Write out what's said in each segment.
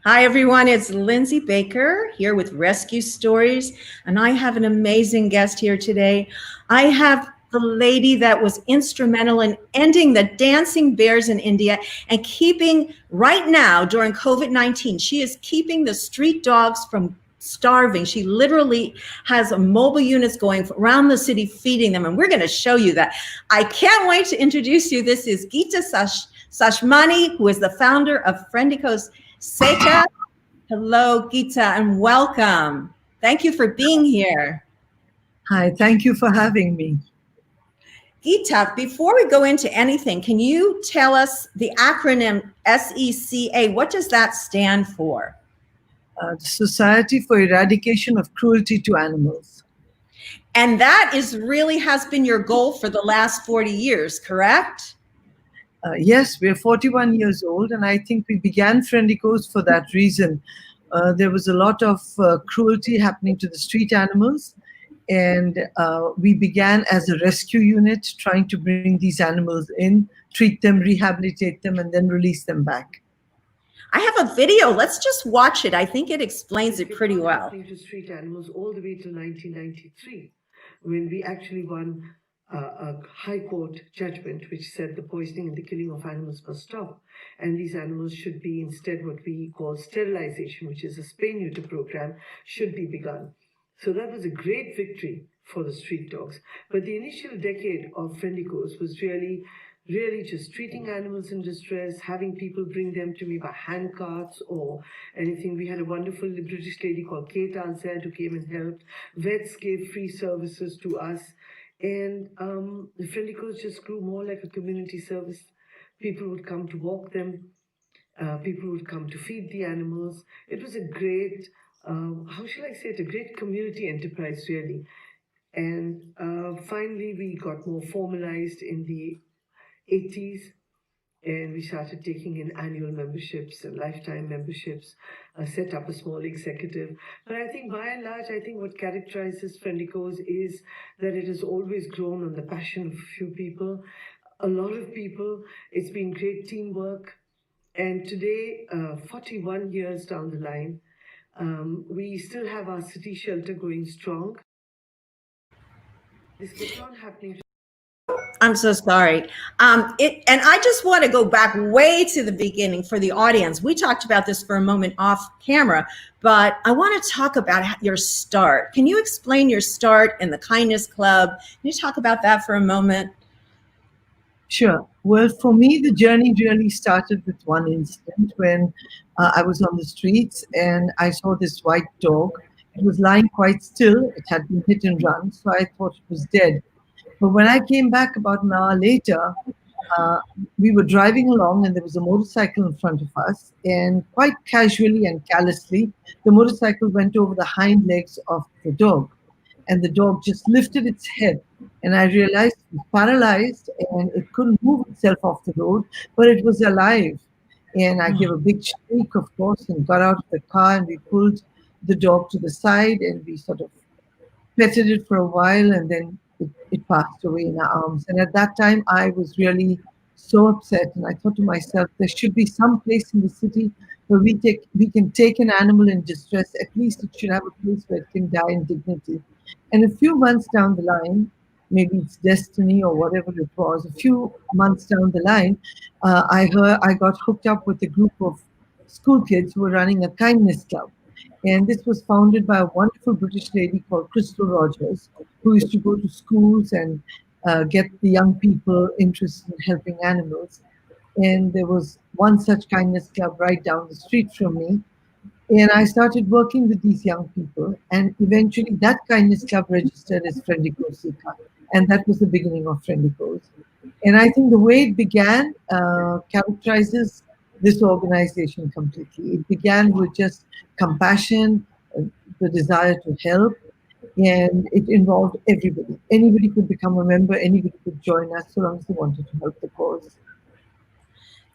Hi, everyone. It's Lindsay Baker here with Rescue Stories, and I have an amazing guest here today. I have the lady that was instrumental in ending the dancing bears in India and keeping, right now during COVID-19, she is keeping the street dogs from starving. She literally has mobile units going around the city feeding them, and we're going to show you that. I can't wait to introduce you. This is Geeta Seshmani, who is the founder of Friendicoes. SECEA. Hello, Geeta, and welcome. Thank you for being here. Hi, thank you for having me. Geeta, before we go into anything, can you tell us the acronym SECA? What does that stand for? The Society for Eradication of Cruelty to Animals. And that is really has been your goal for the last 40 years, correct? Yes, we're 41 years old, and I think we began Friendicoes for that reason. There was a lot of cruelty happening to the street animals, and we began as a rescue unit trying to bring these animals in, treat them, rehabilitate them, and then release them back. I have a video. Let's just watch it. I think it explains it pretty well. To street animals all the way till 1993, when we actually won a high court judgment which said the poisoning and the killing of animals must stop, and these animals should be instead what we call sterilization, which is a spay-neuter program, should be begun. So that was a great victory for the street dogs. But the initial decade of Friendicoes was really just treating animals in distress, having people bring them to me by hand carts or anything. We had a wonderful British lady called Geta who came and helped. Vets gave free services to us. And the Friendicoes just grew more like a community service. People would come to walk them. People would come to feed the animals. It was a great, how shall I say it, a great community enterprise, really. And finally, we got more formalized in the 80s, and we started taking in annual memberships and lifetime memberships, set up a small executive. But I think by and large, I think what characterizes Friendicoes is that it has always grown on the passion of a few people, a lot of people. It's been great teamwork. And today, 41 years down the line, we still have our city shelter going strong. This kept on happening. I'm so sorry. And I just want to go back way to the beginning for the audience. We talked about this for a moment off camera, but I want to talk about your start. Can you explain your start in the Kindness Club? Can you talk about that for a moment? Sure. Well, for me, the journey really started with one incident when I was on the streets and I saw this white dog. It was lying quite still. It had been hit and run, so I thought it was dead. But when I came back about an hour later, we were driving along and there was a motorcycle in front of us, and quite casually and callously, the motorcycle went over the hind legs of the dog, and the dog just lifted its head, and I realized it was paralyzed and it couldn't move itself off the road, but it was alive. And I gave a big shriek, of course, and got out of the car, and we pulled the dog to the side and we sort of petted it for a while, and then it passed away in our arms. And at that time, I was really so upset. And I thought to myself, there should be some place in the city where we can take an animal in distress. At least it should have a place where it can die in dignity. And a few months down the line, maybe it's destiny or whatever it was, a few months down the line, I got hooked up with a group of school kids who were running a kindness club. And this was founded by a wonderful British lady called Crystal Rogers, who used to go to schools and get the young people interested in helping animals. And there was one such kindness club right down the street from me. And I started working with these young people. And eventually that kindness club registered as Friendicoes. And that was the beginning of Friendicoes. And I think the way it began characterizes this organization completely. It began with just compassion, the desire to help, and it involved everybody. Anybody could become a member, anybody could join us, so long as they wanted to help the cause.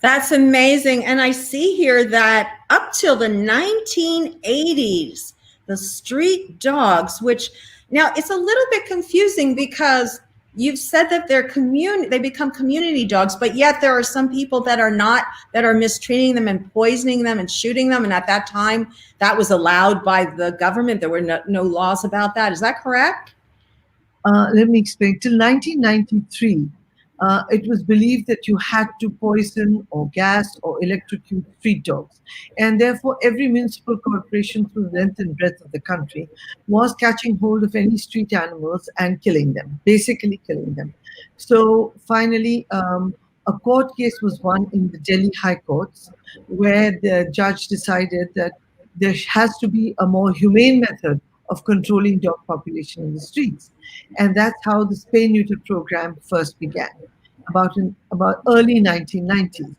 That's amazing. And I see here that up till the 1980s, the street dogs, which now it's a little bit confusing because you've said that they become community dogs, but yet there are some people that are not, that are mistreating them and poisoning them and shooting them. And at that time, that was allowed by the government. There were no laws about that. Is that correct? Let me explain. Till 1993, it was believed that you had to poison or gas or electrocute street dogs. And therefore, every municipal corporation through the length and breadth of the country was catching hold of any street animals and killing them, basically killing them. So finally, a court case was won in the Delhi High Courts, where the judge decided that there has to be a more humane method of controlling dog population in the streets. And that's how the spay neuter program first began, about early 1990s.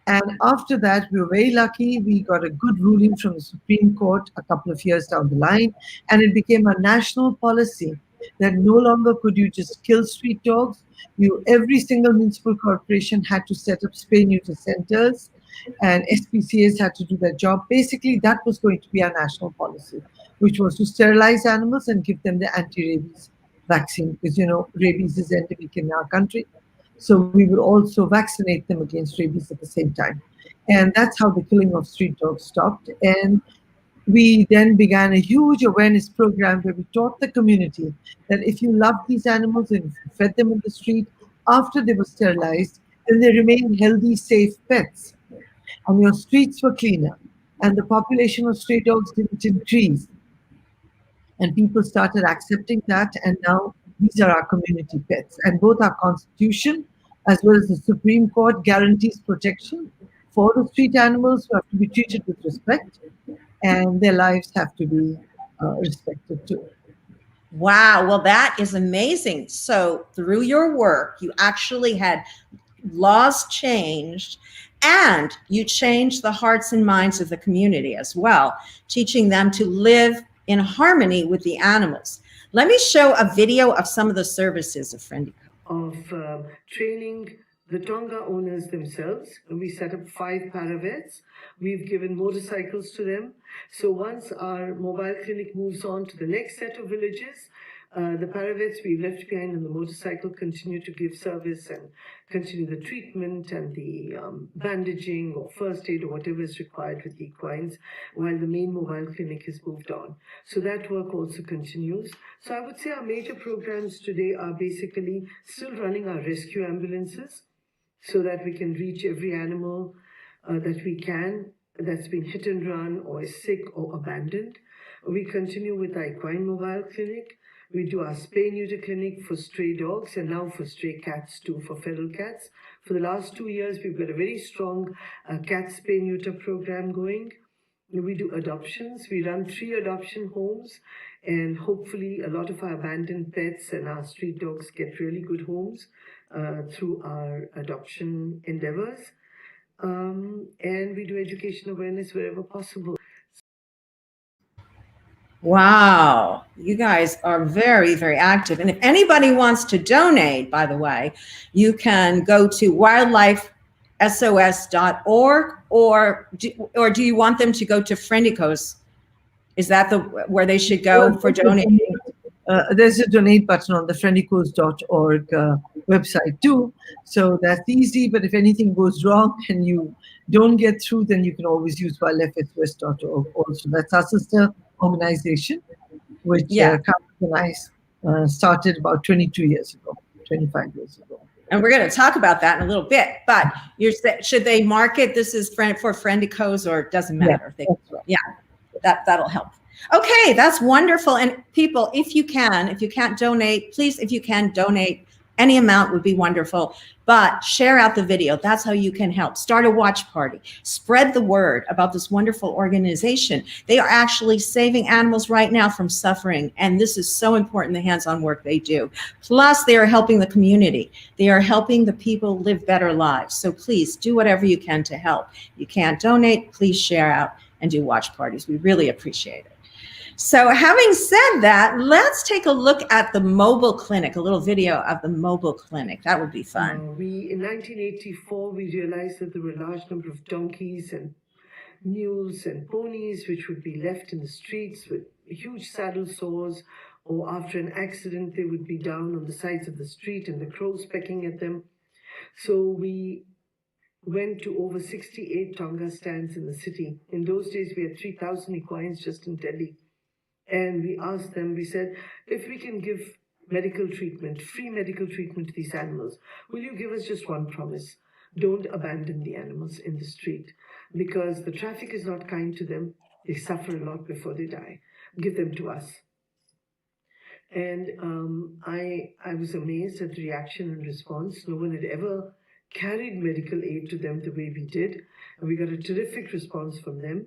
And after that, we were very lucky. We got a good ruling from the Supreme Court a couple of years down the line, and it became a national policy that no longer could you just kill street dogs. Every single municipal corporation had to set up spay neuter centers, and SPCAs had to do their job. Basically, that was going to be our national policy, which was to sterilize animals and give them the anti-rabies vaccine, because rabies is endemic in our country. So we would also vaccinate them against rabies at the same time. And that's how the killing of street dogs stopped. And we then began a huge awareness program where we taught the community that if you love these animals and if you fed them in the street after they were sterilized, then they remained healthy, safe pets. And your streets were cleaner. And the population of stray dogs didn't increase. And people started accepting that, and now these are our community pets. And both our constitution as well as the Supreme Court guarantees protection for the street animals who have to be treated with respect, and their lives have to be respected too. Wow, well, that is amazing. So through your work, you actually had laws changed, and you changed the hearts and minds of the community as well, teaching them to live in harmony with the animals. Let me show a video of some of the services of Friendicoes. Of training the Tonga owners themselves. We set up 5 paravets. We've given motorcycles to them. So once our mobile clinic moves on to the next set of villages, the paravets we've left behind on the motorcycle continue to give service and continue the treatment and the bandaging or first aid or whatever is required with equines, while the main mobile clinic has moved on. So that work also continues. So I would say our major programs today are basically still running our rescue ambulances so that we can reach every animal that we can that's been hit and run or is sick or abandoned. We continue with our equine mobile clinic. We do our spay neuter clinic for stray dogs and now for stray cats too, for feral cats. For the last 2 years, we've got a very strong cat spay neuter program going. We do adoptions. We run 3 adoption homes, and hopefully a lot of our abandoned pets and our street dogs get really good homes through our adoption endeavors. And we do education awareness wherever possible. Wow, you guys are very, very active. And if anybody wants to donate, by the way, you can go to wildlifesos.org, or do you want them to go to Friendicoes? Is that where they should go for donating? There's a donate button on the friendicoes.org website too. So that's easy, but if anything goes wrong and you don't get through, then you can always use wildlifesos.org also. That's our sister organization, which Carlos and I started about 22 years ago, 25 years ago. And we're going to talk about that in a little bit, but should they mark it? This is for Friendicoes, or it doesn't matter? Yeah, that's right. That'll help. Okay, that's wonderful. And people, if you can't donate, please, if you can donate, any amount would be wonderful, but share out the video. That's how you can help. Start a watch party. Spread the word about this wonderful organization. They are actually saving animals right now from suffering, and this is so important, the hands-on work they do. Plus, they are helping the community. They are helping the people live better lives. So please do whatever you can to help. You can't donate, please share out and do watch parties. We really appreciate it. So having said that, let's take a look at the mobile clinic, a little video of the mobile clinic. That would be fun. In 1984, we realized that there were a large number of donkeys and mules and ponies which would be left in the streets with huge saddle sores or after an accident, they would be down on the sides of the street and the crows pecking at them. So we went to over 68 Tonga stands in the city. In those days, we had 3,000 equines just in Delhi. And we asked them, we said, if we can give medical treatment, free medical treatment to these animals, will you give us just one promise? Don't abandon the animals in the street, because the traffic is not kind to them. They suffer a lot before they die. Give them to us. And I was amazed at the reaction and response. No one had ever carried medical aid to them the way we did. And we got a terrific response from them.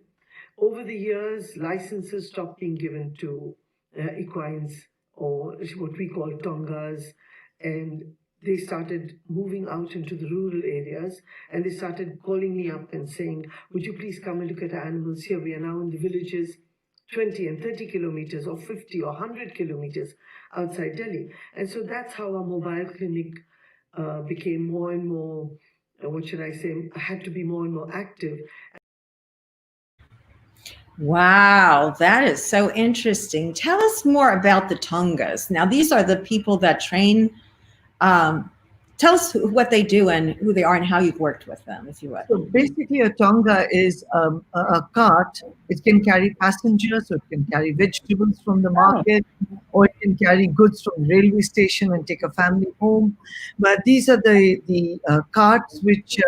Over the years, licenses stopped being given to equines, or what we call Tongas, and they started moving out into the rural areas, and they started calling me up and saying, would you please come and look at our animals here? We are now in the villages 20 and 30 kilometers or 50 or 100 kilometers outside Delhi. And so that's how our mobile clinic became more and more, what should I say, had to be more and more active. Wow, that is so interesting. Tell us more about the Tongas. Now, these are the people that train. Tell us what they do and who they are and how you've worked with them, if you would. So basically, a Tonga is a cart. It can carry passengers, so it can carry vegetables from the market, or it can carry goods from the railway station and take a family home. But these are the carts which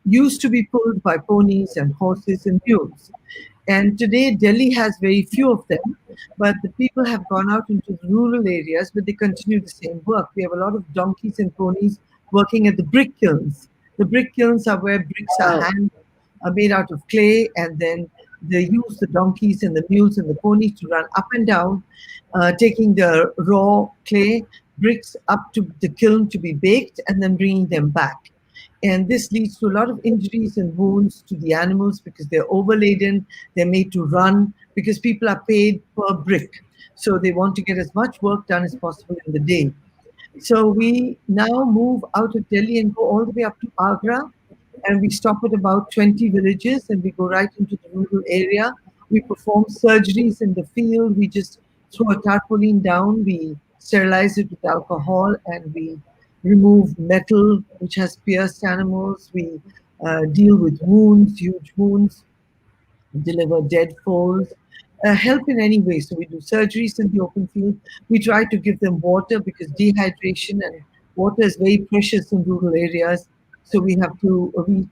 used to be pulled by ponies and horses and mules. And today, Delhi has very few of them, but the people have gone out into the rural areas, but they continue the same work. We have a lot of donkeys and ponies working at the brick kilns. The brick kilns are where bricks are made out of clay, and then they use the donkeys and the mules and the ponies to run up and down, taking the raw clay bricks up to the kiln to be baked, and then bringing them back. And this leads to a lot of injuries and wounds to the animals because they're overladen, they're made to run, because people are paid per brick. So they want to get as much work done as possible in the day. So we now move out of Delhi and go all the way up to Agra, and we stop at about 20 villages, and we go right into the rural area. We perform surgeries in the field. We just throw a tarpaulin down, we sterilize it with alcohol, and we remove metal which has pierced animals. We deal with wounds, huge wounds, deliver dead foals, help in any way. So we do surgeries in the open field. We try to give them water because dehydration and water is very precious in rural areas. So we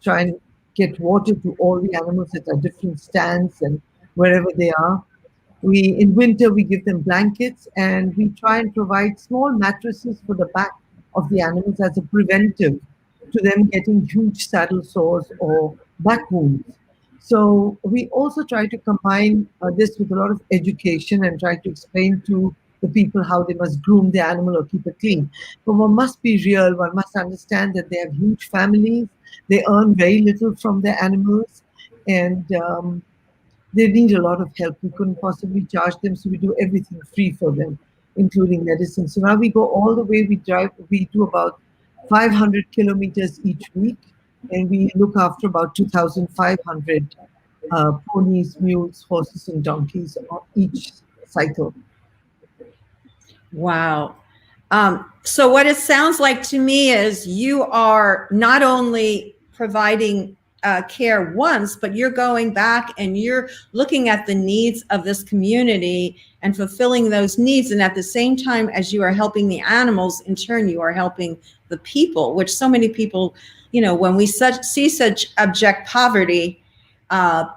try and get water to all the animals at our different stands and wherever they are. In winter, we give them blankets, and we try and provide small mattresses for the back of the animals as a preventive to them getting huge saddle sores or back wounds. So we also try to combine this with a lot of education and try to explain to the people how they must groom the animal or keep it clean. But one must be real. One must understand that they have huge families. They earn very little from their animals, and they need a lot of help. We couldn't possibly charge them, so we do everything free for them, including medicine. So now we go all the way, we do about 500 kilometers each week, and we look after about 2,500 ponies, mules, horses, and donkeys on each cycle. Wow. So what it sounds like to me is you are not only providing care once, but you're going back and you're looking at the needs of this community and fulfilling those needs. And at the same time as you are helping the animals, in turn, you are helping the people, which so many people, when we see such abject poverty,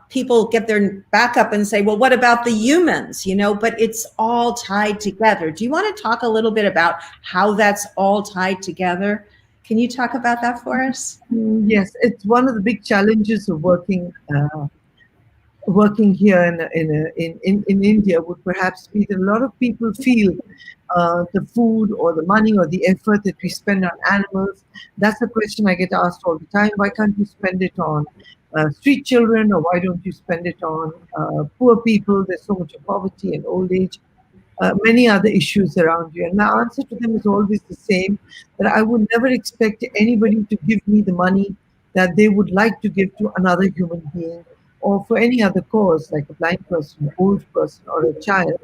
people get their back up and say, well, what about the humans? But it's all tied together. Do you want to talk a little bit about how that's all tied together? Can you talk about that for us? Yes, it's one of the big challenges of working here in India would perhaps be that a lot of people feel the food or the money or the effort that we spend on animals. That's a question I get asked all the time. Why can't you spend it on street children, or why don't you spend it on poor people? There's so much of poverty and old age. Many other issues around you. And my answer to them is always the same, that I would never expect anybody to give me the money that they would like to give to another human being or for any other cause, like a blind person, old person, or a child.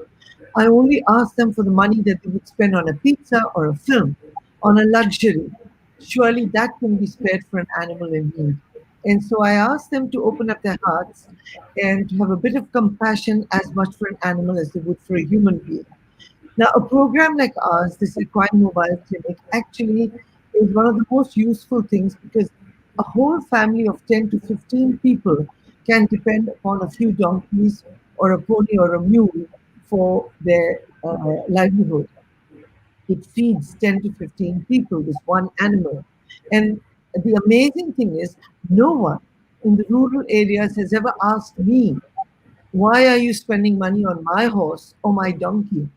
I only ask them for the money that they would spend on a pizza or a film, on a luxury. Surely that can be spared for an animal in need. And so I ask them to open up their hearts and to have a bit of compassion as much for an animal as they would for a human being. Now, a program like ours, this Equine Mobile Clinic, actually is one of the most useful things because a whole family of 10 to 15 people can depend upon a few donkeys or a pony or a mule for their livelihood. It feeds 10 to 15 people, this one animal. And the amazing thing is, no one in the rural areas has ever asked me, why are you spending money on my horse or my donkey?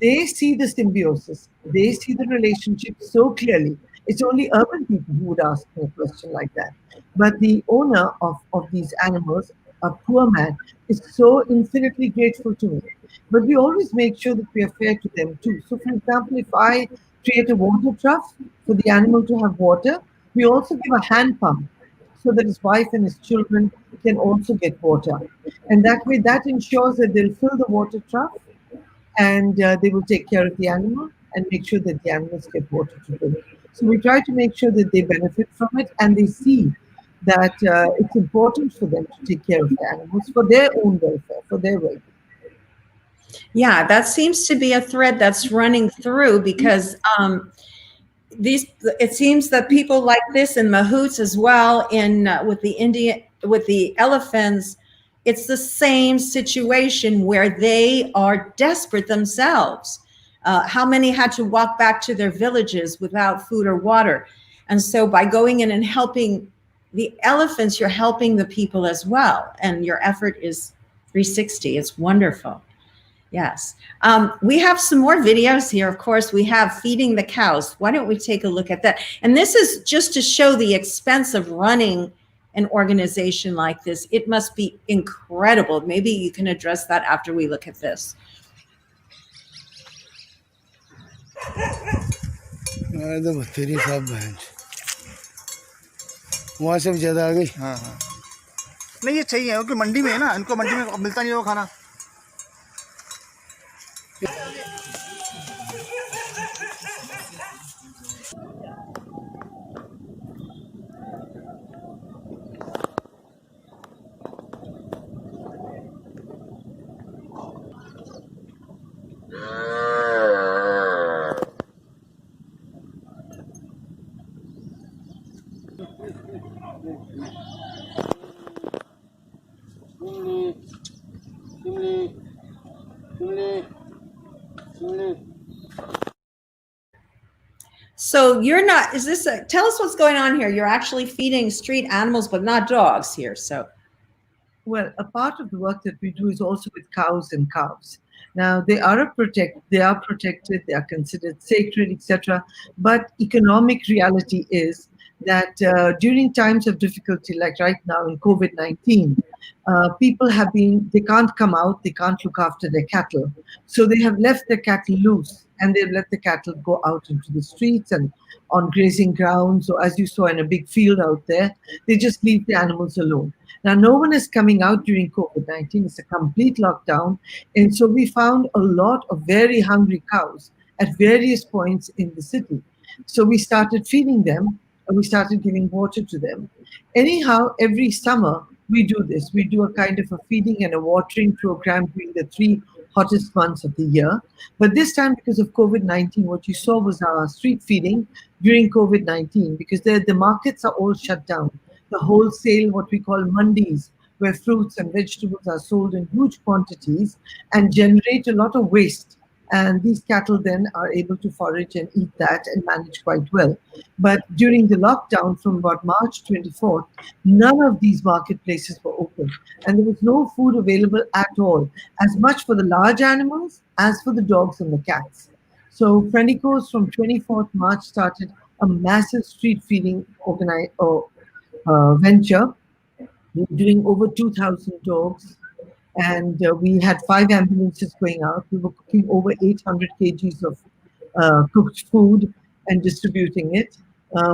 They see the symbiosis, they see the relationship so clearly. It's only urban people who would ask me a question like that. But the owner of these animals, a poor man, is so infinitely grateful to me. But we always make sure that we are fair to them too. So, for example, if I create a water trough for the animal to have water, we also give a hand pump so that his wife and his children can also get water. And that way, that ensures that they'll fill the water trough and they will take care of the animal and make sure that the animals get water to drink. So we try to make sure that they benefit from it and they see that it's important for them to take care of the animals for their own welfare, for their well-being. Yeah, that seems to be a thread that's running through because it seems that people like this in mahouts as well in with the elephants, it's the same situation where they are desperate themselves. How many had to walk back to their villages without food or water? And so by going in and helping the elephants, you're helping the people as well. And your effort is 360. It's wonderful. Yes. We have some more videos here. Of course, we have feeding the cows. Why don't we take a look at that? And this is just to show the expense of running an organization like this. It must be incredible. Maybe you can address that after we look at this. तेरी साहब बहन वहाँ से भी ज़्यादा आ गई। हाँ हाँ नहीं ये चाहिए क्योंकि मंडी में है ना, इनको मंडी में मिलता नहीं वो खाना। So you're not, is this a, tell us what's going on here. You're actually feeding street animals, but not dogs here. So. Well, a part of the work that we do is also with cows and calves. Now they are protected, they are considered sacred, etc. But economic reality is that during times of difficulty, like right now in COVID-19, people they can't come out, they can't look after their cattle. So they have left their cattle loose and they've let the cattle go out into the streets and on grazing grounds. So as you saw in a big field out there, they just leave the animals alone. Now, no one is coming out during COVID-19. It's a complete lockdown. And so we found a lot of very hungry cows at various points in the city. So we started feeding them and we started giving water to them. Anyhow, every summer we do this. We do a kind of a feeding and a watering program during the 3 hottest months of the year. But this time, because of COVID-19, what you saw was our street feeding during COVID-19, because the markets are all shut down. The wholesale, what we call mandis, where fruits and vegetables are sold in huge quantities and generate a lot of waste. And these cattle then are able to forage and eat that and manage quite well. But during the lockdown from about March 24th, none of these marketplaces were open. And there was no food available at all, as much for the large animals as for the dogs and the cats. So Friendicoes from 24th March started a massive street feeding venture. We were doing over 2,000 dogs, and we had 5 ambulances going out. We were cooking over 800 kgs of cooked food and distributing it.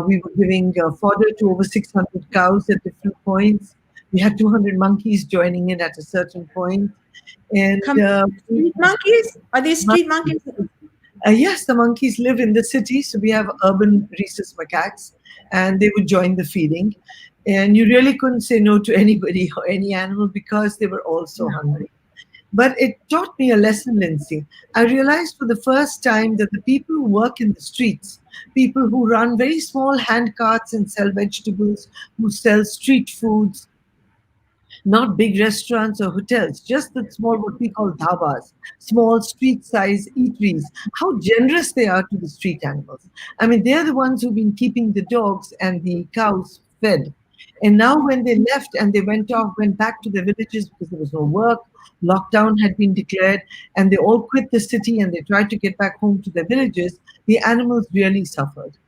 We were giving fodder to over 600 cows at different points. We had 200 monkeys joining in at a certain point. And Come, street monkeys? Are these street monkeys? yes, the monkeys live in the city, so we have urban rhesus macaques, and they would join the feeding. And you really couldn't say no to anybody or any animal because they were all so hungry. But it taught me a lesson, Lindsay. I realized for the first time that the people who work in the streets, people who run very small hand carts and sell vegetables, who sell street foods, not big restaurants or hotels, just the small, what we call dhabas, small street-size eateries, how generous they are to the street animals. I mean, they're the ones who've been keeping the dogs and the cows fed. And now when they left and they went back to their villages because there was no work, lockdown had been declared, and they all quit the city and they tried to get back home to their villages, the animals really suffered.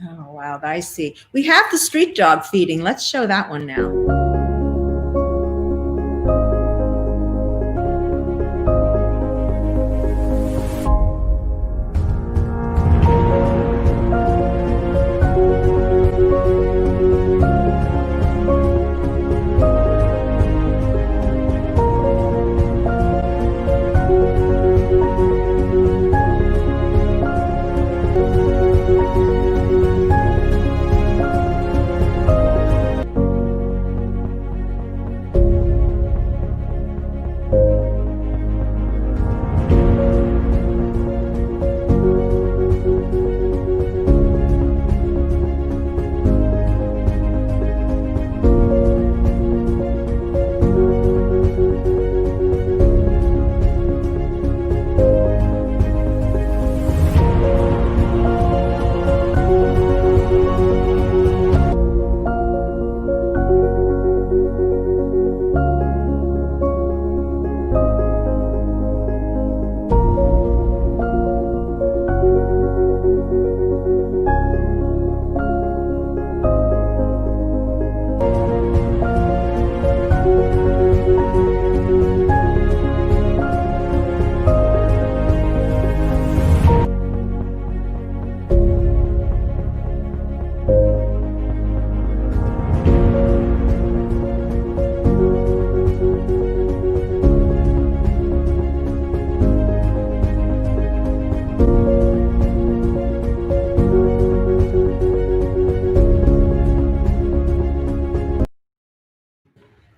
Oh, wow, I see. We have the street dog feeding. Let's show that one now.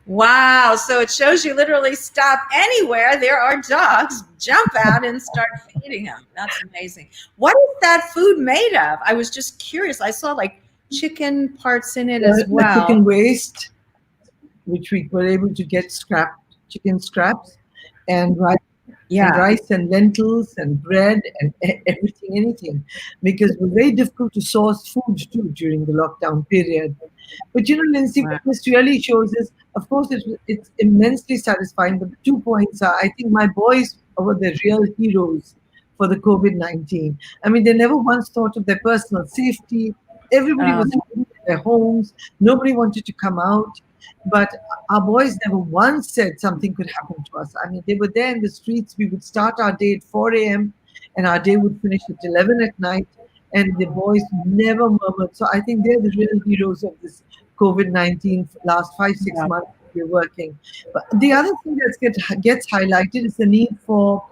Wow. So it shows you literally stop anywhere. There are dogs, jump out and start feeding them. That's amazing. What is that food made of? I was just curious. I saw like chicken parts in it as well. The chicken waste, which we were able to get chicken scraps, and rice, and rice and lentils and bread and everything, anything, because it was very difficult to source food too during the lockdown period. But you know, Lindsay, what this really shows is, of course, it's immensely satisfying. But the 2 points are, I think my boys were the real heroes for the COVID-19. I mean, they never once thought of their personal safety. Everybody was in their homes. Nobody wanted to come out. But our boys never once said something could happen to us. I mean, they were there in the streets. We would start our day at 4 a.m. and our day would finish at 11 at night. And the boys never murmured. So I think they're the real heroes of this COVID-19 last 5-6 months we're working. But the other thing that gets highlighted is the need for,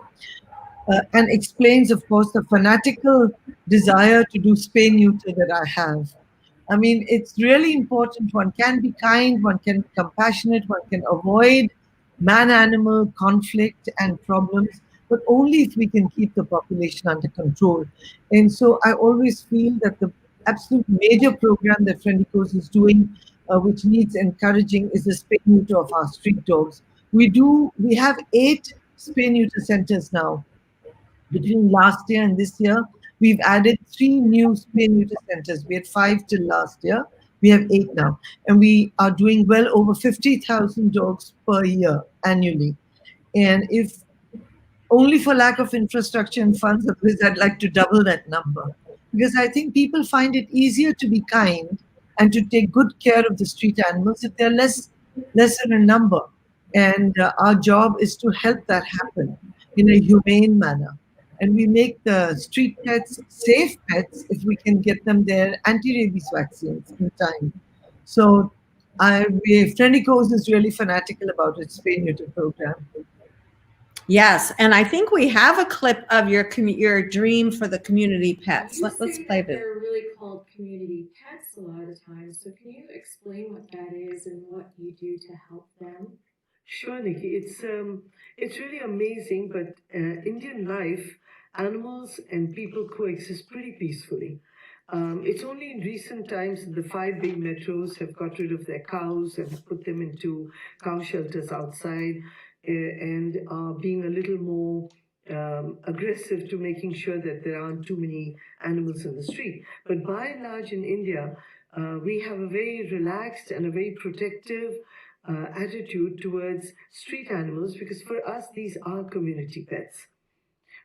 and explains, of course, the fanatical desire to do spay neuter that I have. I mean, it's really important. One can be kind, one can be compassionate, one can avoid man-animal conflict and problems, but only if we can keep the population under control. And so I always feel that the absolute major program that Friendicoes is doing, which needs encouraging, is the spay neuter of our street dogs. We have 8 spay neuter centers now. Between last year and this year, we've added 3 new spay neuter centers. We had 5 till last year. We have 8 now. And we are doing well over 50,000 dogs per year annually. And if only for lack of infrastructure and funds, I'd like to double that number. Because I think people find it easier to be kind and to take good care of the street animals if they're lesser in number. And our job is to help that happen in a humane manner. And we make the street pets safe pets if we can get them their anti-rabies vaccines in time. So Friendicoes is really fanatical about its spay neuter program. Yes, and I think we have a clip of your dream for the community pets. Let's play this. They're really called community pets a lot of the time. So can you explain what that is and what you do to help them? Sure, Nikki. It's really amazing, but Indian life, animals and people coexist pretty peacefully. It's only in recent times that the five big metros have got rid of their cows and have put them into cow shelters outside and are being a little more aggressive to making sure that there aren't too many animals in the street. But by and large in India, we have a very relaxed and a very protective attitude towards street animals because for us, these are community pets.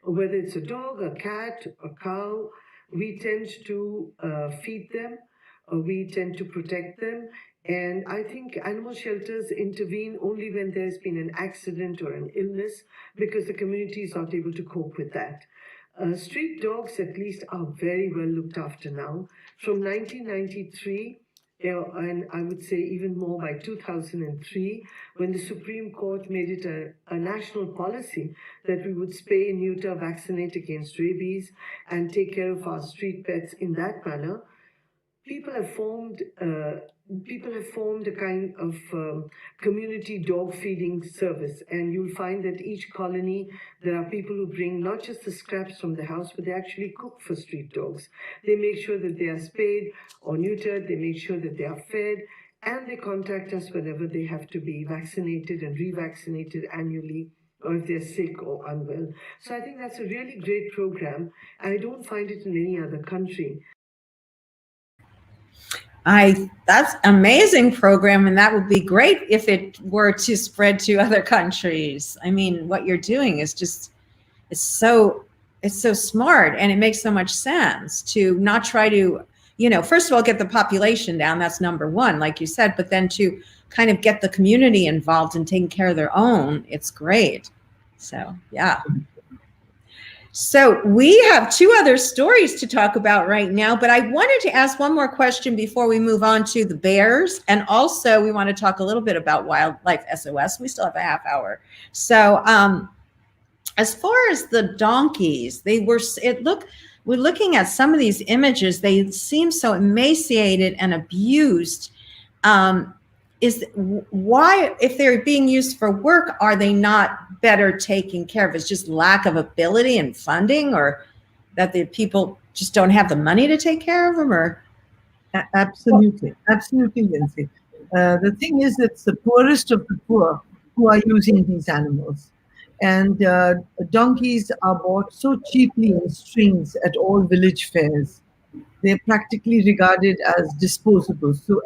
Whether it's a dog, a cat, a cow, we tend to feed them, we tend to protect them. And I think animal shelters intervene only when there's been an accident or an illness because the community is not able to cope with that. Street dogs, at least, are very well looked after now. From 1993, and I would say even more by 2003, when the Supreme Court made it a national policy that we would spay and neuter, vaccinate against rabies, and take care of our street pets in that manner. People have formed a kind of community dog feeding service, and you'll find that each colony there are people who bring not just the scraps from the house, but they actually cook for street dogs. They make sure that they are spayed or neutered, they make sure that they are fed, and they contact us whenever they have to be vaccinated and revaccinated annually, or if they're sick or unwell. So I think that's a really great program. I don't find it in any other country. That's amazing program, and that would be great if it were to spread to other countries. I mean, what you're doing is just it's so smart, and it makes so much sense to not try to, first of all, get the population down. That's number one, like you said, but then to kind of get the community involved in taking care of their own. It's great. So, yeah. So we have two other stories to talk about right now, but I wanted to ask one more question before we move on to the bears. And also we want to talk a little bit about Wildlife SOS. We still have a half hour. So as far as the donkeys, we're looking at some of these images. They seem so emaciated and abused. Why, if they're being used for work, are they not better taken care of? It's just lack of ability and funding, or that the people just don't have the money to take care of them, or? Absolutely, Lindsay. The thing is, it's the poorest of the poor who are using these animals. And donkeys are bought so cheaply in strings at all village fairs. They're practically regarded as disposable. So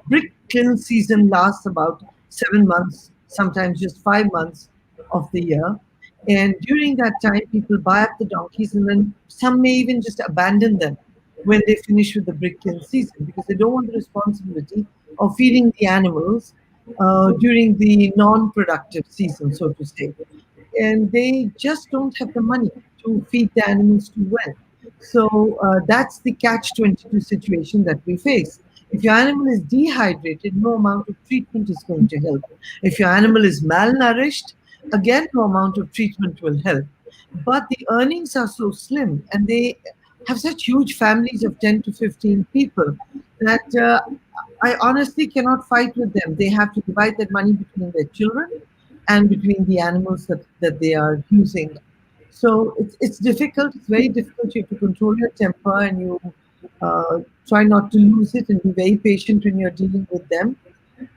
brick kiln season lasts about 7 months, sometimes just 5 months of the year. And during that time, people buy up the donkeys, and then some may even just abandon them when they finish with the brick kiln season, because they don't want the responsibility of feeding the animals during the non-productive season, so to say. And they just don't have the money to feed the animals too well. So that's the catch-22 situation that we face. If your animal is dehydrated, no amount of treatment is going to help. If your animal is malnourished, again, no amount of treatment will help. But the earnings are so slim, and they have such huge families of 10 to 15 people that I honestly cannot fight with them. They have to divide that money between their children and between the animals that they are using. So it's difficult. It's very difficult. You have to control your temper, and you try not to lose it, and be very patient when you're dealing with them,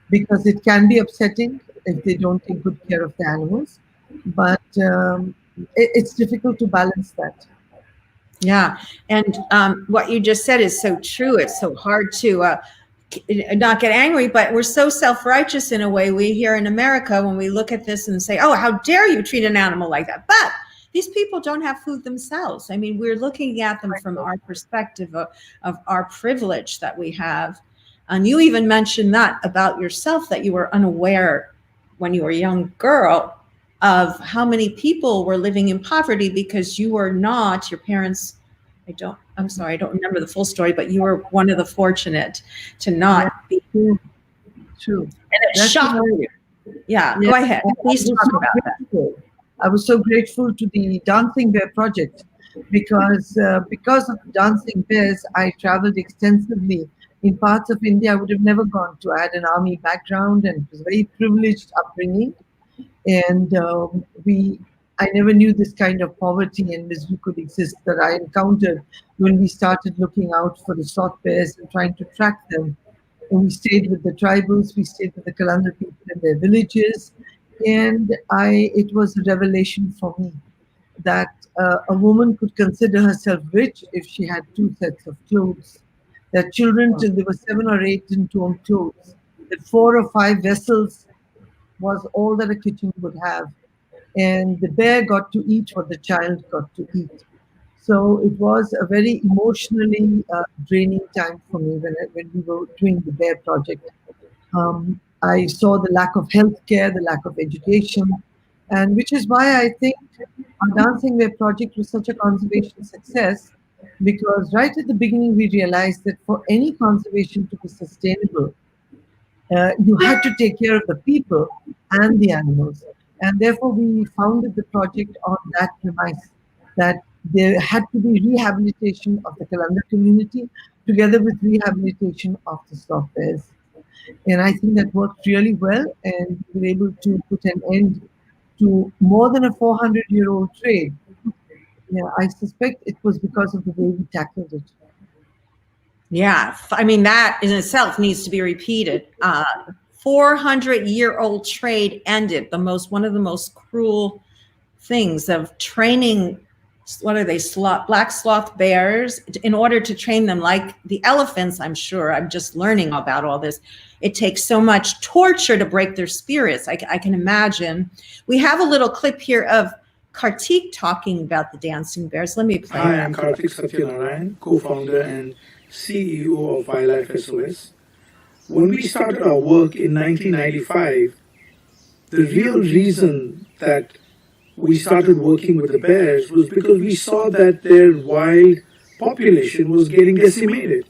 because it can be upsetting if they don't take good care of the animals. But it's difficult to balance that. Yeah, and what you just said is so true. It's so hard to not get angry, but we're so self-righteous in a way. We here in America, when we look at this and say, oh, how dare you treat an animal like that? But these people don't have food themselves. I mean, we're looking at them from our perspective of our privilege that we have. And you even mentioned that about yourself, that you were unaware when you were a young girl of how many people were living in poverty because you were not, your parents, I don't remember the full story, but you were one of the fortunate to not be. True. And it shocked you. Yeah, go ahead. Please talk about that. I was so grateful to the Dancing Bear Project because of Dancing Bears, I traveled extensively in parts of India I would have never gone to. I had an army background and it was a very privileged upbringing. And I never knew this kind of poverty and misery could exist that I encountered when we started looking out for the sloth bears and trying to track them. And we stayed with the tribals, we stayed with the Kalandar people in their villages, and it was a revelation for me that a woman could consider herself rich if she had two sets of clothes. That children, till they were 7 or 8, didn't own clothes. That 4 or 5 vessels was all that a kitchen would have. And the bear got to eat what the child got to eat. So it was a very emotionally draining time for me when we were doing the bear project. I saw the lack of healthcare, the lack of education, and which is why I think our Dancing Bear project was such a conservation success, because right at the beginning we realized that for any conservation to be sustainable, you had to take care of the people and the animals. And therefore, we founded the project on that premise that there had to be rehabilitation of the Kalandar community together with rehabilitation of the sloth bears. And I think that worked really well, and we were able to put an end to more than a 400-year-old trade. Yeah, I suspect it was because of the way we tackled it. Yeah, I mean, that in itself needs to be repeated. 400-year-old trade ended. One of the most cruel things of training. What are they? Black sloth bears, in order to train them like the elephants. I'm sure. I'm just learning about all this. It takes so much torture to break their spirits. I can imagine. We have a little clip here of Kartik talking about the dancing bears. Let me play. Hi, I'm Kartik Satyanarayan, co-founder and CEO of Wildlife SOS. When we started our work in 1995, the real reason that we started working with the bears was because we saw that their wild population was getting decimated.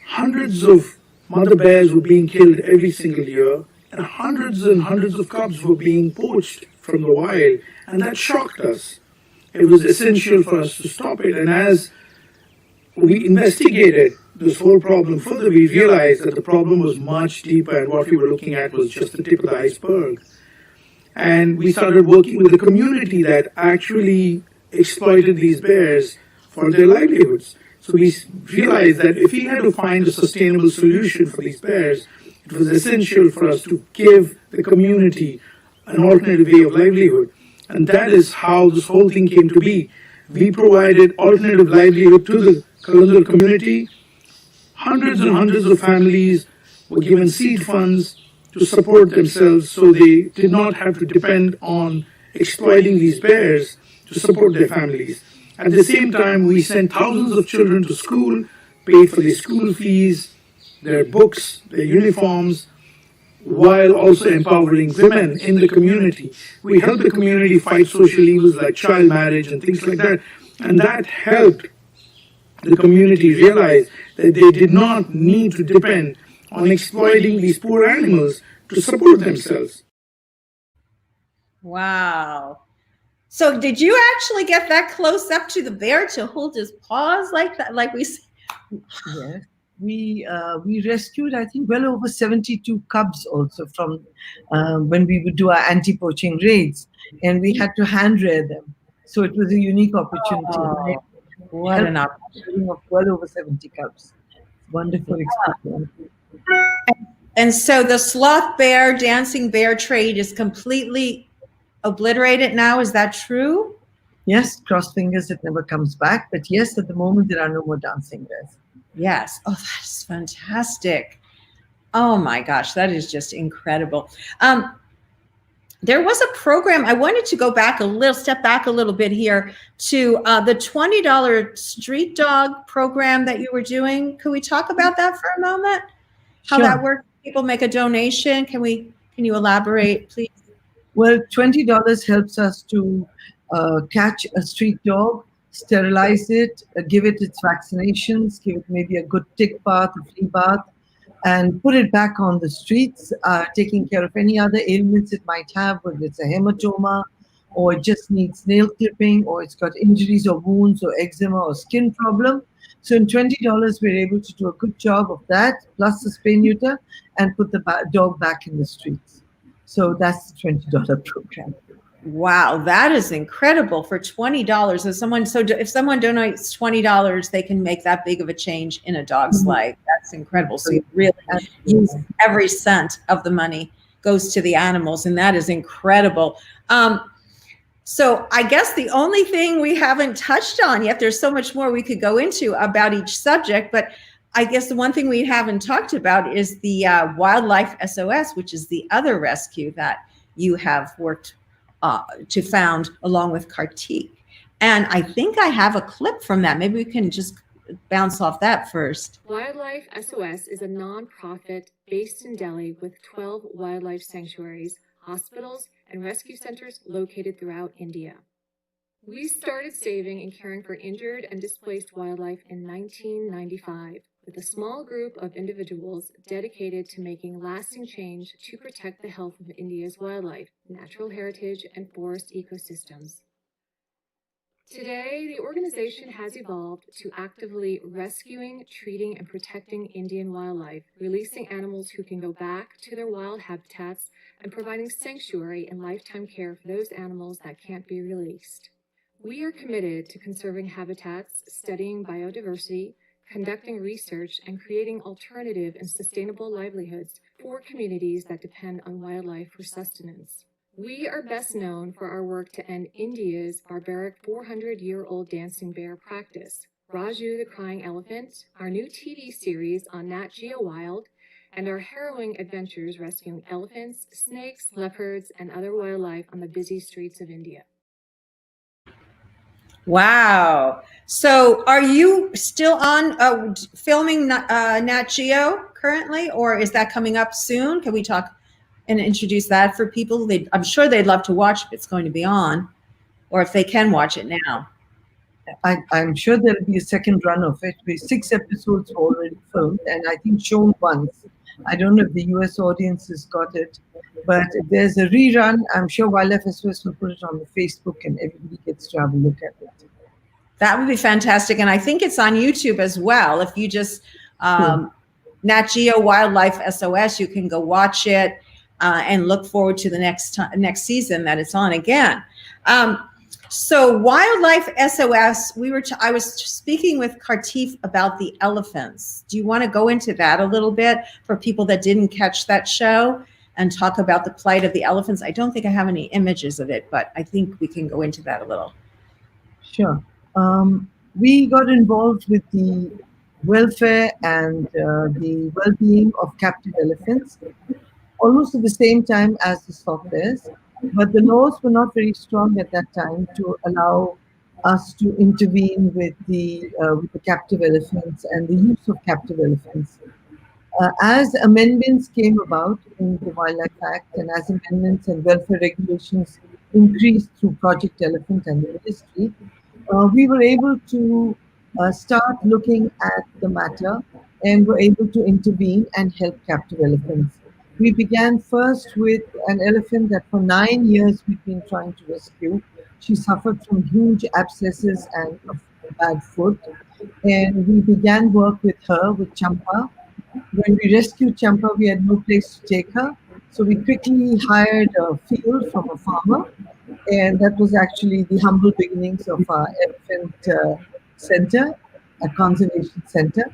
Hundreds of mother bears were being killed every single year, and hundreds of cubs were being poached from the wild, and that shocked us. It was essential for us to stop it, and as we investigated this whole problem further, we realized that the problem was much deeper, and what we were looking at was just the tip of the iceberg. And we started working with the community that actually exploited these bears for their livelihoods. So we realized that if we had to find a sustainable solution for these bears, it was essential for us to give the community an alternative way of livelihood. And that is how this whole thing came to be. We provided alternative livelihood to the Kalandar community. Hundreds and hundreds of families were given seed funds to support themselves, so they did not have to depend on exploiting these bears to support their families. At the same time, we sent thousands of children to school, paid for their school fees, their books, their uniforms, while also empowering women in the community. We helped the community fight social evils like child marriage and things like that, and that helped the community realize that they did not need to depend on exploiting these poor animals to support themselves. Wow. So did you actually get that close up to the bear to hold his paws like that? Like we see? Yes. We rescued, I think, well over 72 cubs also from when we would do our anti-poaching raids, and we had to hand rear them. So it was a unique opportunity. Oh, what an opportunity. Of well over 70 cubs. Wonderful experience. And so the sloth bear, dancing bear trade is completely obliterated now. Is that true? Yes, cross fingers, it never comes back. But yes, at the moment, there are no more dancing bears. Yes. Oh, that's fantastic. Oh my gosh, that is just incredible. There was a program, I wanted to step back a little bit here to the $20 street dog program that you were doing. Could we talk about that for a moment? How Sure. that works? People make a donation. Can you elaborate, please? Well, $20 helps us to catch a street dog, sterilize it, give it its vaccinations, give it maybe a good tick bath, a flea bath, and put it back on the streets, taking care of any other ailments it might have, whether it's a hematoma or it just needs nail clipping, or it's got injuries or wounds or eczema or skin problem. So in $20, we're able to do a good job of that, plus the spay neuter, and put the dog back in the streets. So that's the $20 program. Wow, that is incredible for $20. If someone donates $20, they can make that big of a change in a dog's life. That's incredible. So you really use every cent of the money goes to the animals, and that is incredible. So I guess the only thing we haven't touched on yet, there's so much more we could go into about each subject, but I guess the one thing we haven't talked about is the Wildlife SOS, which is the other rescue that you have worked to found along with Kartik. And I think I have a clip from that. Maybe we can just bounce off that first. Wildlife SOS is a nonprofit based in Delhi with 12 wildlife sanctuaries, hospitals, and rescue centers located throughout India. We started saving and caring for injured and displaced wildlife in 1995 with a small group of individuals dedicated to making lasting change to protect the health of India's wildlife, natural heritage, and forest ecosystems. Today, the organization has evolved to actively rescuing, treating, and protecting Indian wildlife, releasing animals who can go back to their wild habitats, and providing sanctuary and lifetime care for those animals that can't be released. We are committed to conserving habitats, studying biodiversity, conducting research, and creating alternative and sustainable livelihoods for communities that depend on wildlife for sustenance. We are best known for our work to end India's barbaric 400-year-old dancing bear practice, Raju the Crying Elephant, our new TV series on Nat Geo Wild, and our harrowing adventures rescuing elephants, snakes, leopards, and other wildlife on the busy streets of India. Wow. So are you still on filming Nat Geo currently, or is that coming up soon? Can we talk and introduce that for people? I'm sure they'd love to watch if it's going to be on, or if they can watch it now. I'm sure there'll be a second run of it. 6 episodes already filmed, and I think shown once. I don't know if the US audience has got it, but if there's a rerun, I'm sure Wildlife SOS will put it on the Facebook and everybody gets to have a look at it. That would be fantastic. And I think it's on YouTube as well. If you just Nat Geo Wildlife SOS, you can go watch it and look forward to the next season that it's on again. So Wildlife SOS, I was speaking with Kartik about the elephants. Do you want to go into that a little bit for people that didn't catch that show and talk about the plight of the elephants? I don't think I have any images of it, but I think we can go into that a little. Sure. We got involved with the welfare and the well-being of captive elephants almost at the same time as the sloth bears. But the laws were not very strong at that time to allow us to intervene with the captive elephants and the use of captive elephants. As amendments came about in the Wildlife Act, and as amendments and welfare regulations increased through Project Elephant and the ministry, we were able to start looking at the matter and were able to intervene and help captive elephants. We began first with an elephant that for 9 years we've been trying to rescue. She suffered from huge abscesses and a bad foot. And we began work with her, with Champa. When we rescued Champa, we had no place to take her. So we quickly hired a field from a farmer. And that was actually the humble beginnings of our elephant center, a conservation center.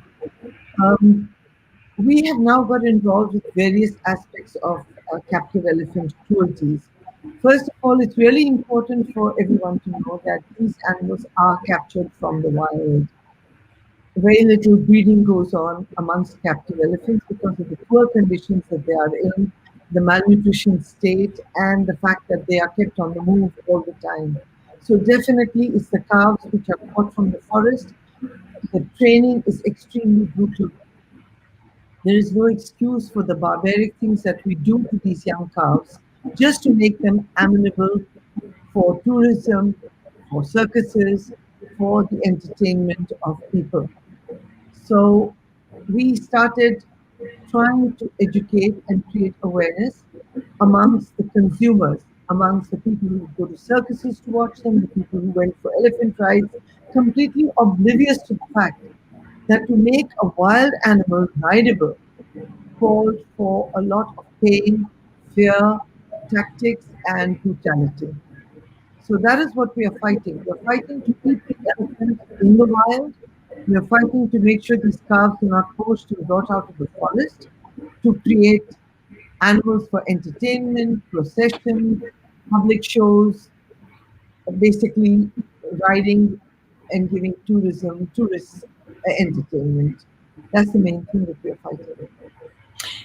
We have now got involved with various aspects of captive elephant cruelties. First of all, it's really important for everyone to know that these animals are captured from the wild. Very little breeding goes on amongst captive elephants because of the poor conditions that they are in, the malnutrition state, and the fact that they are kept on the move all the time. So definitely it's the calves which are caught from the forest. The training is extremely brutal. There is no excuse for the barbaric things that we do to these young calves just to make them amenable for tourism, for circuses, for the entertainment of people. So we started trying to educate and create awareness amongst the consumers. amongst the people who go to circuses to watch them, the people who went for elephant rides, completely oblivious to the fact that to make a wild animal rideable called for a lot of pain, fear, tactics, and brutality. So that is what we are fighting. We are fighting to keep the elephant in the wild. We are fighting to make sure these calves are not forced to be brought out of the forest to create animals for entertainment, procession, public shows, basically riding and giving tourists entertainment. That's the main thing that we're fighting.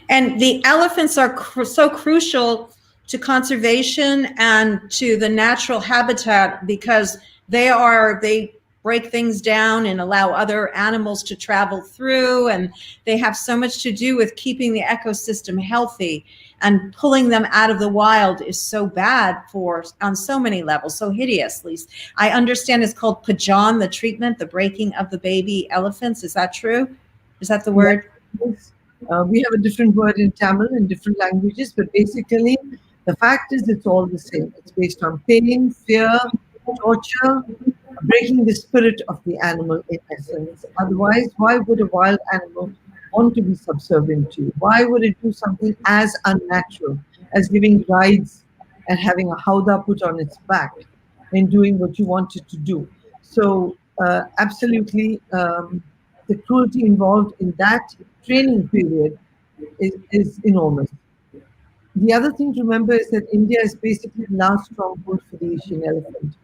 And the elephants are so crucial to conservation and to the natural habitat because they break things down and allow other animals to travel through, and they have so much to do with keeping the ecosystem healthy, and pulling them out of the wild is so bad on so many levels, so hideously. I understand it's called Pajan, the treatment, the breaking of the baby elephants. Is that true? Is that the word? Yes. We have a different word in Tamil in different languages, but basically the fact is it's all the same. It's based on pain, fear, torture, breaking the spirit of the animal in essence. Otherwise, why would a wild animal want to be subservient to you? Why would it do something as unnatural as giving rides and having a howdah put on its back and doing what you want it to do? So absolutely, the cruelty involved in that training period is enormous. The other thing to remember is that India is basically the last stronghold for the Asian elephant.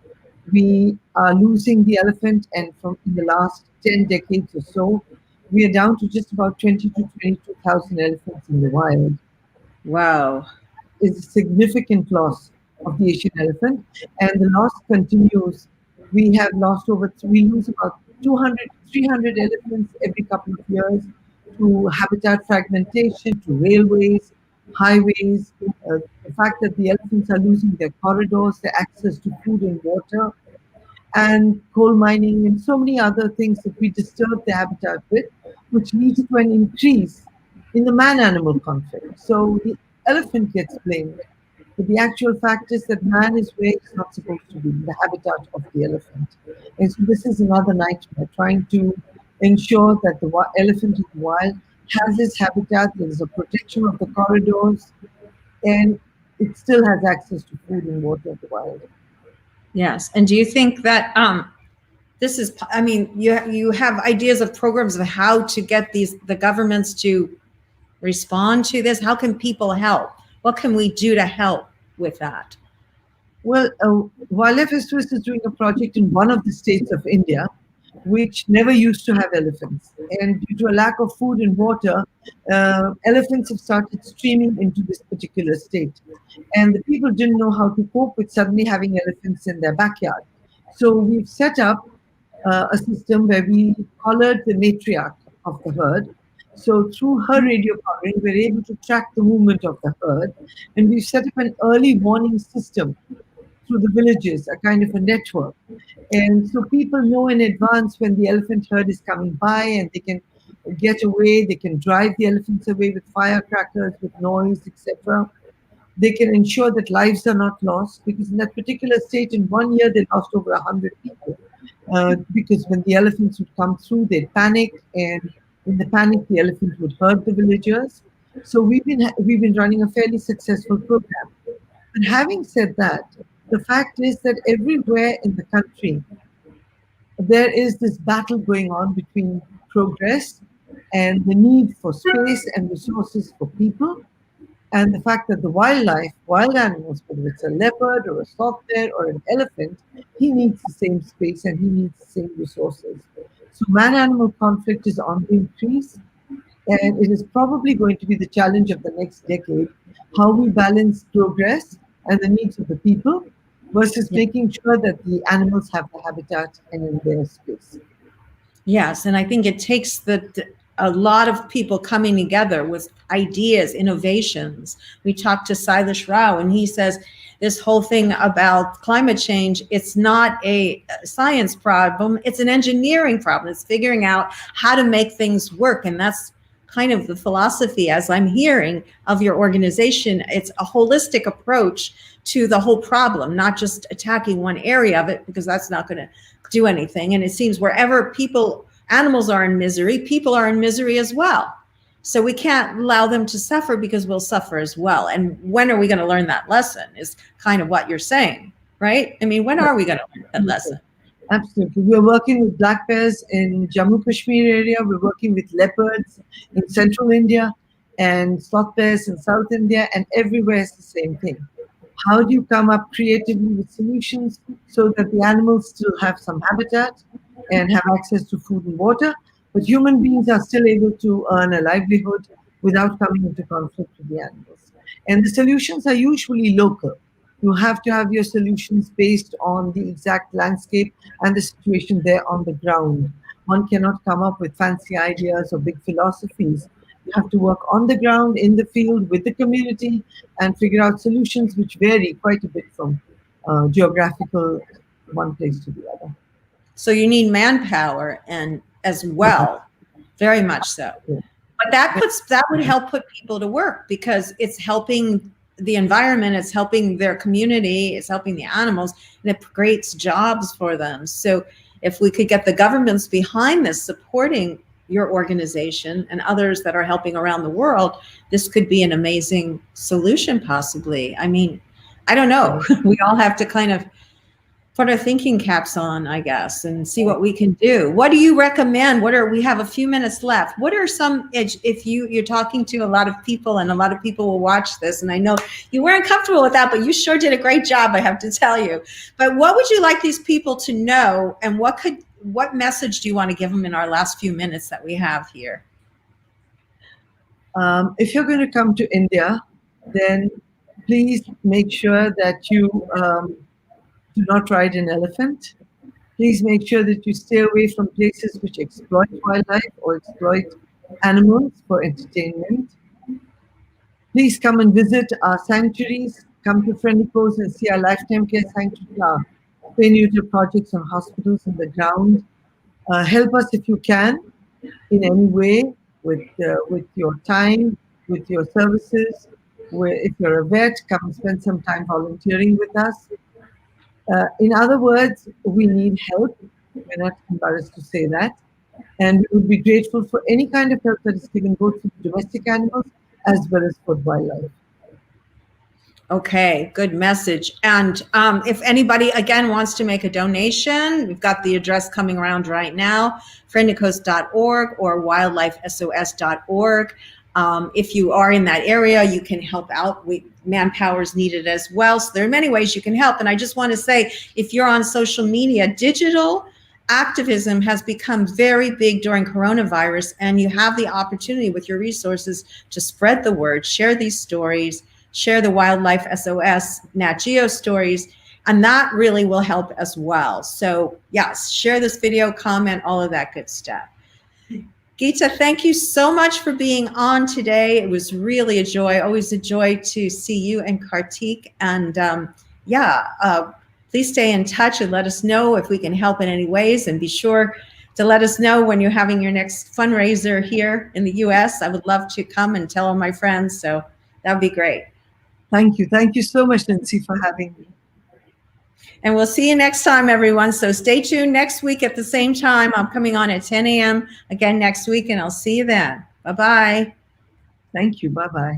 We are losing the elephant, and from in the last 10 decades or so, we are down to just about 20 to 22,000 elephants in the wild. Wow. It's a significant loss of the Asian elephant, and the loss continues. We lose about 200, 300 elephants every couple of years to habitat fragmentation, to railways, highways, the fact that the elephants are losing their corridors, their access to food and water, and coal mining, and so many other things that we disturb the habitat with, which leads to an increase in the man-animal conflict. So the elephant gets blamed, but the actual fact is that man is where he's not supposed to be, in the habitat of the elephant. And so this is another nightmare, trying to ensure that the elephant in the wild has its habitat, there is a protection of the corridors, and it still has access to food and water in the wild. Yes. And do you think that this is, I mean, you have ideas of programs of how to get the governments to respond to this? How can people help? What can we do to help with that? Well, Wildlife SOS is doing a project in one of the states of India, which never used to have elephants. And due to a lack of food and water, elephants have started streaming into this particular state. And the people didn't know how to cope with suddenly having elephants in their backyard. So we've set up a system where we collared the matriarch of the herd. So through her radio collaring, we're able to track the movement of the herd. And we've set up an early warning system through the villages, a kind of a network. And so people know in advance when the elephant herd is coming by, and they can get away, they can drive the elephants away with firecrackers, with noise, etc. They can ensure that lives are not lost, because in that particular state, in 1 year, they lost over 100 people. Because when the elephants would come through, they'd panic, and in the panic, the elephant would hurt the villagers. So we've been running a fairly successful program. But having said that, the fact is that everywhere in the country, there is this battle going on between progress and the need for space and resources for people, and the fact that the wild animals, whether it's a leopard or a sloth bear or an elephant, he needs the same space and he needs the same resources. So man-animal conflict is on the increase, and it is probably going to be the challenge of the next decade, how we balance progress and the needs of the people versus making sure that the animals have the habitat and in their space. Yes, and I think it takes a lot of people coming together with ideas, innovations. We talked to Silas Rao, and he says this whole thing about climate change, it's not a science problem, it's an engineering problem. It's figuring out how to make things work, and that's kind of the philosophy, as I'm hearing, of your organization. It's a holistic approach to the whole problem, not just attacking one area of it, because that's not going to do anything. And it seems wherever animals are in misery, people are in misery as well. So we can't allow them to suffer, because we'll suffer as well. And when are we going to learn that lesson is kind of what you're saying, right? I mean, when are we going to learn that lesson? Absolutely. We're working with black bears in Jammu Kashmir area. We're working with leopards in central India and sloth bears in South India, and everywhere it's the same thing. How do you come up creatively with solutions so that the animals still have some habitat and have access to food and water, but human beings are still able to earn a livelihood without coming into conflict with the animals? And the solutions are usually local. You have to have your solutions based on the exact landscape and the situation there on the ground. One cannot come up with fancy ideas or big philosophies. You have to work on the ground, in the field, with the community, and figure out solutions which vary quite a bit from geographical one place to the other. So you need manpower and as well, very much so. Yeah. But that would help put people to work, because it's helping the environment, it's helping their community, it's helping the animals, and it creates jobs for them. So if we could get the governments behind this, supporting your organization and others that are helping around the world, this could be an amazing solution possibly. I mean, I don't know. We all have to kind of put our thinking caps on, I guess, and see what we can do. What do you recommend? We have a few minutes left. What are some, if you're talking to a lot of people, and a lot of people will watch this, and I know you weren't comfortable with that, but you sure did a great job, I have to tell you. But what would you like these people to know, and what message do you want to give them in our last few minutes that we have here? If you're going to come to India, then please make sure that you do not ride an elephant. Please make sure that you stay away from places which exploit wildlife or exploit animals for entertainment. Please come and visit our sanctuaries. Come to Friendicoes and see our lifetime care sanctuary, our spay-neuter projects on hospitals on the ground. Help us if you can in any way with your time, with your services. If you're a vet, come and spend some time volunteering with us. In other words, we need help. We're not embarrassed to say that. And we would be grateful for any kind of help that is given, both for domestic animals as well as for wildlife. Okay, good message. And if anybody, again, wants to make a donation, we've got the address coming around right now, friendicoes.org or wildlifesos.org. If you are in that area, you can help out. Manpower is needed as well. So there are many ways you can help. And I just want to say, if you're on social media, digital activism has become very big during coronavirus, and you have the opportunity with your resources to spread the word, share these stories, share the Wildlife SOS Nat Geo stories, and that really will help as well. So yes, share this video, comment, all of that good stuff. Geeta, thank you so much for being on today. It was really a joy, always a joy to see you and Kartik. And please stay in touch and let us know if we can help in any ways. And be sure to let us know when you're having your next fundraiser here in the US. I would love to come and tell all my friends. So that would be great. Thank you. Thank you so much, Nancy, for having me. And we'll see you next time, everyone. So stay tuned next week at the same time. I'm coming on at 10 a.m. again next week, and I'll see you then. Bye-bye. Thank you. Bye-bye.